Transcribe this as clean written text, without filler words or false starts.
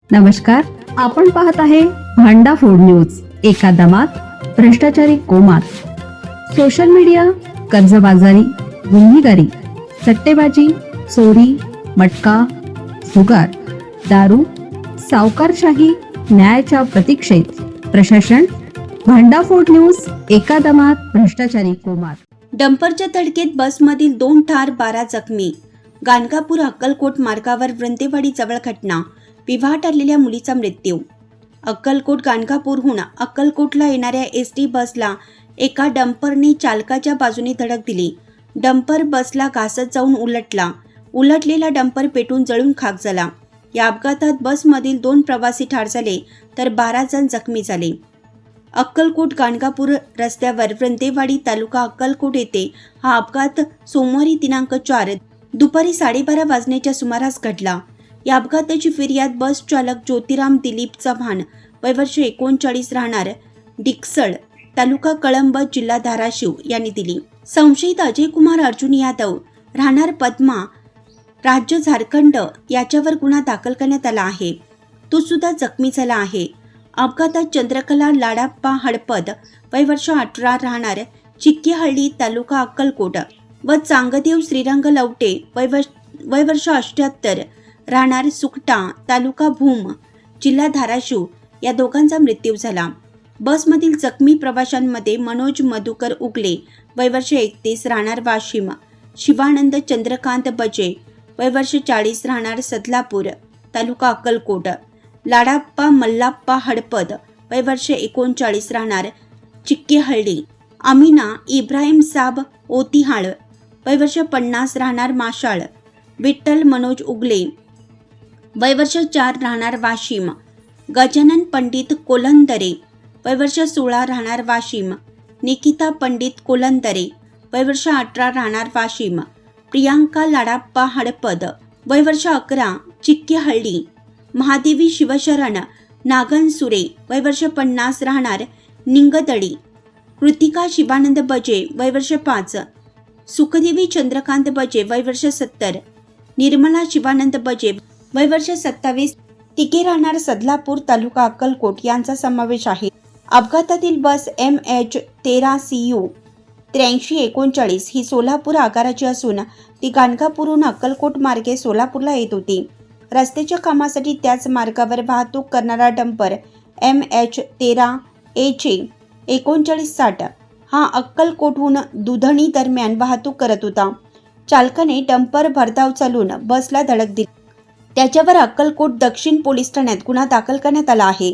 नमस्कार, आपण पाहत आहे भांडा फोड न्यूज. एका दमात भ्रष्टाचारी कोमात. सोशल मीडिया, कर्जबाजारी, गुन्हेगारी, सट्टेबाजी, चोरी, मटका, जुगार, दारू, सावकारशाही, न्यायाच्या प्रतीक्षेत प्रशासन. भांडाफोड न्यूज. एका दमात भ्रष्टाचारी कोमात. डंपरच्या धडकेत बसमधील 2 ठार, 12 जखमी. गाणगापूर अक्कलकोट मार्गावर वृंदेवाडी जवळ घटना. विवाह ठरलेल्या मुलीचा मृत्यू. अक्कलकोट गाणगापूरहून अक्कलकोटला येणाऱ्या एसटी बसला एका डंपरने चालकाच्या बाजूने धडक दिली. डंपर बसला घासत जाऊन उलटलेला डंपर पेटून जळून खाक झाला. या अपघातात बसमधील 2 प्रवासी ठार झाले तर 12 जण जखमी झाले. अक्कलकोट गाणगापूर रस्त्यावर वृंदेवाडी तालुका अक्कलकोट येथे हा अपघात सोमवारी दिनांक 4 दुपारी 12:30 वाजण्याच्या सुमारास घडला. या अपघाताची फिर्याद बस चालक ज्योतिराम दिलीप चव्हाण, वय वर्ष 39, राहणार डिकसळ, तालुका कळंब, जिल्हा धाराशिव यांनी दिली. संशयित अजय कुमार अर्जुन यादव, राहणार पद्मा, राज्य झारखंड याच्यावर गुन्हा दाखल करण्यात आला आहे. तो सुद्धा जखमी झाला आहे. अपघातात चंद्रकला लाडाप्पा हडपद, वय वर्ष 18, राहणार चिक्कीहळ्ळी, तालुका अक्कलकोट व चांगदेव श्रीरंग लवटे, वय वर्ष 78, राहणार सुकटा, तालुका भूम, जिल्हा धाराशिव या दोघांचा मृत्यू झाला. बसमधील जखमी प्रवाशांमध्ये मनोज मधुकर उगले, वय वर्ष 31, राहणार वाशिम, शिवानंद चंद्रकांत बजे, वय वर्ष 40, राहणार सदलापूर, तालुका अक्कलकोट, लाडाप्पा मल्लाप्पा हडपद, वय वर्ष 39, राहणार चिक्कीहळ्ळी, अमिना इब्राहिम साब ओतिहाळ, वय वर्ष 50, राहणार माशाळ, विठ्ठल मनोज उगले, वय वर्ष 4, राहणार वाशिम, गजानन पंडित कोलंदरे, वय वर्ष 16, राहणार वाशिम, निकिता पंडित कोलंदरे, वय वर्ष 18, राहणार वाशिम, प्रियांका लाडाप्पा हडपद, वय वर्ष 11, चिक्कीहळ्ळी, महादेवी शिवशरण नागनसुरे, वय वर्ष 50, राहणार निंगदळी, कृतिका शिवानंद बजे, वय वर्ष 5, सुखदेवी चंद्रकांत बजे, वय वर्ष 70, निर्मला शिवानंद बजे, वय वर्ष 27, तिघे राहणार सदलापूर, तालुका अक्कलकोट यांचा समावेश आहे. अपघातातील बस MH13CU 8339 ही सोलापूर आगाराची असून ती गाणगापूरहून अक्कलकोट मार्गे सोलापूरला येत होती. रस्त्याच्या कामासाठी त्याच मार्गावर वाहतूक करणारा डंपर MH13AJ 3960 हा अक्कलकोटहून दुधणी दरम्यान वाहतूक करत होता. चालकाने डंपर भरधाव चालवून बसला धडक दिली. त्याच्यावर अक्कलकोट दक्षिण पोलीस ठाण्यात गुन्हा दाखल करण्यात आला आहे.